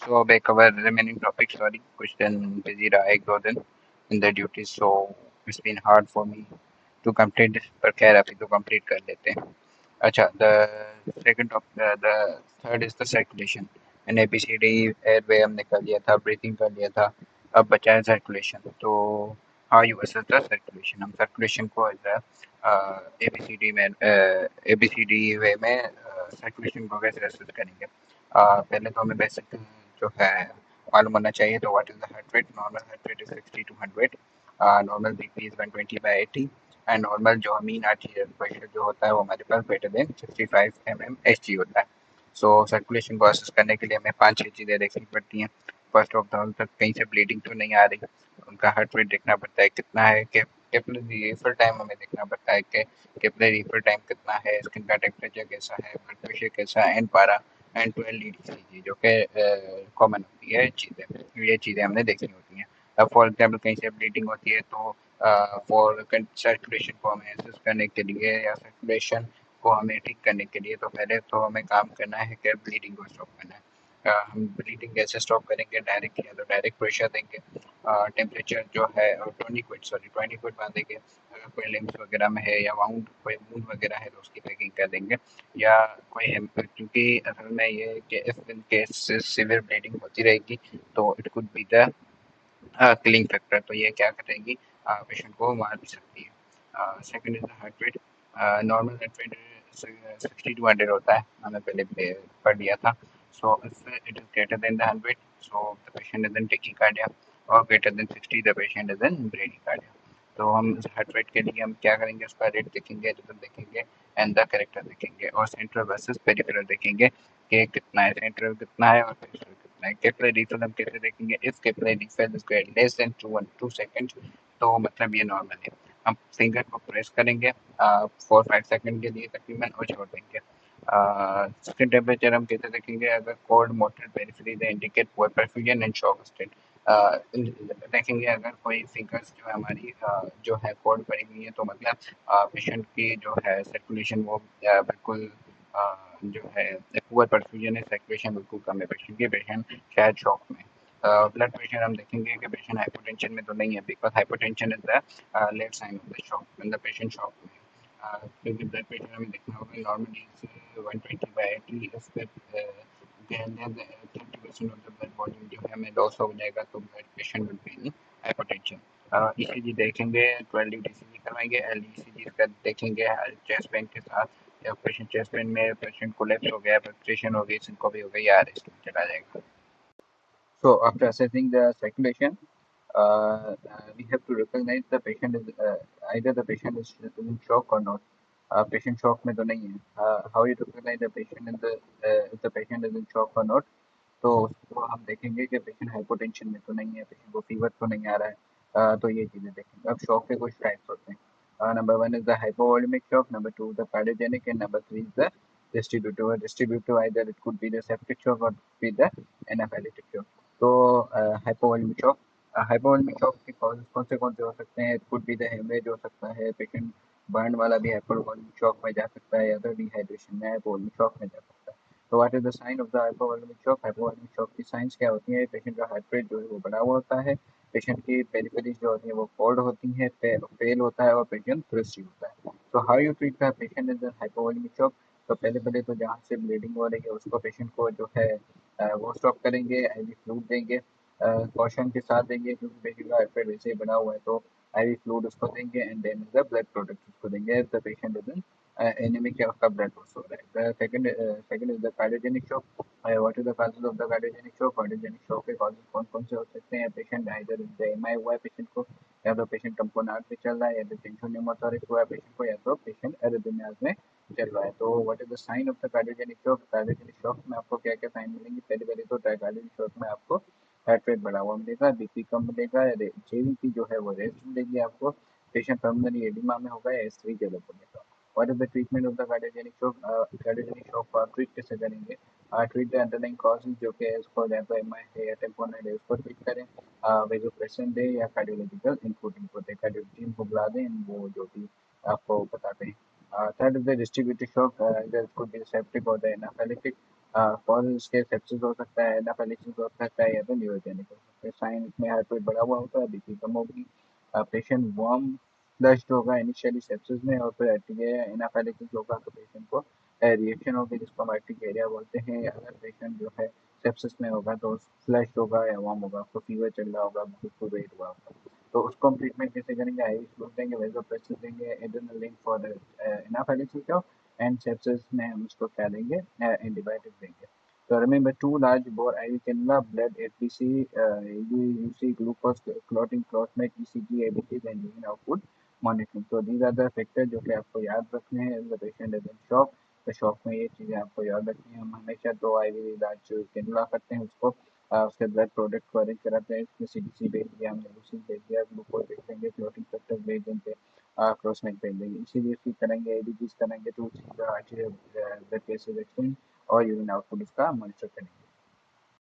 So they cover remaining topics. Sorry, कुछ दिन busy रहा एक दो दिन in the duties, so it's been hard for me to complete this. पर खैर अभी तो complete कर लेते हैं. अच्छा, the third is the circulation. And ABCD airway हमने कर लिया था, breathing कर लिया था. अब बचा है circulation. तो how you assess the circulation? हम circulation को as a ABCD वे में circulation को कैसे assess करेंगे? पहले तो हमें बेसिक जो है मालूम होना चाहिए. तो what is the heart rate? Normal heart rate is 60 to 100. Normal BP is 120/80. And normal जो मीन आर्टीरियल प्रेशर जो होता है वो हमारे पास ग्रेटर देन 65 mmHg होता है. सो सर्कुलेशन को असेस करने के लिए हमें 5-6 चीज़ें देखनी पड़ती हैं. फर्स्ट ऑफ ऑल तक कहीं से ब्लीडिंग तो नहीं आ रही. उनका हार्ट रेट देखना पड़ता है कितना है. कैपिलरी रीफिल टाइम हमें देखना पड़ता है कि कैपिलरी रीफिल टाइम कितना है, स्किन का टेम्परेचर कैसा है, ब्लड प्रेशर कैसा है, एंड पारा एंड 12 EDCG जो कि कॉमन होती है चीज़ें. ये चीज़ें हमने देखनी होती हैं. अब फॉर एग्जाम्पल कहीं से ब्लीडिंग होती है तो फॉर सर्कुलेशन को हमें असेस करने के लिए या सर्कुलेशन को हमें ठीक करने के लिए तो पहले तो हमें काम करना है कि ब्लीडिंग को स्टॉप करना है. हम ब्लीडिंग कैसे स्टॉप करेंगे? डायरेक्ट या तो डायरेक्ट प्रेशर देंगे. टेम्परेचर जो है टॉनिक बांधेंगे. अगर कोई लिम्स वगैरह में है या कोई वुंड वगैरह है तो उसकी पैकिंग कर देंगे. या कोई क्योंकि असल में ये है कि if in case severe bleeding होती रहेगी तो it could be the killing factor. तो ये क्या करेगी? पेशेंट को मार भी सकती है. Second is the heart rate. Normal heart rate 60 to 100 होता है, हमने पहले पढ़ लिया था. So if it is greater than the 100 so the patient is in tachycardia, और greater than 60 the patient is in bradycardia. तो हम इस हार्ट रेट के लिए हम क्या करेंगे? उसका रेट देखेंगे, रिदम देखेंगे एंड द करेक्टर देखेंगे, और सेंट्रल वर्सेस पेरिफेरल देखेंगे कि कितना है, सेंट्रल कितना है और पेरिफेरल कितना है. कैपिलरी रीफिल हम कैसे देखेंगे? If capillary refill is less than 2 second तो मतलब ये नॉर्मल है. हम फिंगर को प्रेस करेंगे 4-5 सेकंड के लिए तकरीबन और छोड़ देंगे. स्किन टेम्परेचर हम कैसे देखेंगे? अगर cold mooted periphery they indicate poor perfusion and shock state. देखेंगे अगर कोई फिंगर्स जो है हमारी जो है कोल्ड पड़ी हुई है तो मतलब पेशेंट की जो है सर्कुलेशन वो बिल्कुल जो है पुअर परफ्यूजन है, सर्कुलेशन बिल्कुल कम है पेशेंट की. पेशेंट शायद शॉक में. ब्लड प्रेशर हम देखेंगे कि पेशेंट हाइपोटेंशन में तो नहीं है, because hypotension is the left sign of the shock when the patient shock में. क्योंकि ब्लड प्रेशर हमें देखना होगा नॉर्मली 120/80. इसके अंदर 30% ऑफ द ब्लड वॉल्यूम जो है हमें लॉस हो जाएगा तो blood patient will be in hypotension. ECG देखेंगे, 12 लीड ईसीजी करवाएंगे. एलईसीजी का देखेंगे चेस्ट पेन के साथ. या पेशेंट चेस्ट पेन में पेशेंट कोलैप्स हो गया, फ्रस्ट्रेशन हो गई, सिंकोप भी हो गई या अरेस्ट में चला जाएगा. So after assessing the circulation, we have to recognize the patient is either the patient is in shock or not. Patient shock में तो नहीं है. How you recognize the patient in the if the patient is in shock or not? तो उसको हम देखेंगे कि patient hypotension में तो नहीं है, पेशेंट को फीवर तो नहीं आ रहा है. तो ये चीज़ें देखेंगे. अब शॉक के कुछ टाइप्स होते हैं. Number 1 is the hypovolemic shock, number 2 the cardiogenic, and number 3 is the distributive. Distributive either it could be the septic shock or be the anaphylactic shock. तो हाइपोवोलेमिक शॉक. हाइपोवोलेमिक शॉक के कौन से हो सकते हैं? It could be the haemorrhage हो सकता है, पेशेंट बर्न वाला भी हाइपोवोलेमिक शॉक में जा सकता है, या तो डिहाइड्रेशन में हाइपोवोलेमिक शॉक में जा सकता है. तो what is the sign of the hypovolemic shock? Hypovolemic shock की साइंस क्या होती है? पेशेंट का हार्ट रेट जो है वो बढ़ा हुआ होता है, पेशेंट की पेरिफेरीज जो होती है वो कोल्ड होती है, फेल होता है और पेशेंट थ्रस्टी होता है. तो how you treat the patient in the hypovolemic shock? तो पहले तो जहाँ से ब्लीडिंग हो रही है उसको पेशेंट को जो है वो स्टॉप करेंगे, आईवी फ्लूइड देंगे. कॉशन के साथ देंगे क्योंकि पेशेंट का हार्ट रेट वैसे ही बना हुआ है, तो आईवी फ्लूइड उसको देंगे and then the blood product उसको देंगे. द पेशेंट इज एनीमिक या उसका ब्लड लॉस हो रहा है. The second is the cardiogenic shock. What is the causes of the cardiogenic shock? Cardiogenic shock के कॉजेज कौन कौन से हो सकते हैं? पेशेंट आइदर एमआई हुआ है पेशेंट को, या तो पेशेंट टम्पोनार्ड पे चल रहा है, या तो टेंशन न्यूमोथोरिक्स हुआ है पेशेंट को, या तो पेशेंट एरिथमियाज में चल रहा है. तो what is the sign of the cardiogenic shock? Cardiogenic shock में आपको क्या क्या साइन मिलेंगे? पहले तो कार्डियोजेनिक शॉक में आपको हार्ट रेट बढ़ा हुआ मिलेगा, बीपी कम मिलेगा, जेवीपी जो है वो रेस्ट मिलेगी आपको, पेशेंट पर्मनरी एडिमा में होगा या एस3 डेवलप होगा. What is the treatment of the cardiogenic shock? Cardiogenic shock को आप ट्रीट कैसे करेंगे? ट्रीट द अंडरलाइंग कॉजेज जो कि इसको या तो एमआई है या टेम्पोनाइड है उसको ट्रीट करें, वेजोप्रेसिन दे या कार्डियोलॉजिकल इनपुट दे, कार्डियो टीम को बुला दें, वो जो भी आपको बताते हैं. Third is the distributed shock, either it could be septic or the anaphylactic. Cause उसके सेप्सिस हो सकता है, एनाफाइलेक्सिस हो सकता है, या तो न्यूरोजेनिक हो सकता है। साइन इसमें हार्ट रेट बढ़ा हुआ होता है, बीपी कम होगी, पेशेंट वार्म फ्लश्ड होगा इनिशियली सेप्सिस में, और फिर एनाफाइलेक्सिस होगा तो पेशेंट को रिएक्शन होगी जिसको हम अर्टिकेरिया बोलते हैं। अगर पेशेंट जो है सेप्सिस में होगा तो फ्लश्ड होगा या वार्म होगा, उसको फीवर चल रहा होगा, बिल्कुल वेट हुआ होगा, तो उसको हम ट्रीटमेंट कैसे करेंगे? आईवी फ्लूइड देंगे, वेसोप्रेसिन देंगे, एड्रेनालिन फॉर एनाफाइलेक्सिस का, एंड सेप्सिस में हम उसको क्या देंगे? एंटीबायोटिक देंगे। तो remember 2 large bore IV cannula, blood HBC, UC, glucose, clotting, clotmate, ECG, ABTs, and urine output monitoring. तो these are the factors जो कि आपको याद रखने हैं। The patient is in shock, तो शॉक में ये चीज़ें आपको याद रखनी है। हम हमेशा 2 IV इलाज कैनुला करते हैं उसको, उसके ब्लड प्रोडक्ट को अरेंज कराते हैं, इसमें CBC भेज दिया हमने, यूसी भेज दिया, ग्लूकोज भेज देंगे, क्लोटिंग फैक्टर्स भेज देंगे, क्रॉसमेट भेज देंगे, इसीलिए फिर करेंगे, एबीजीज करेंगे, to see the cases extend, और यूरिन आउटपुट उसका मॉनिटर करेंगे।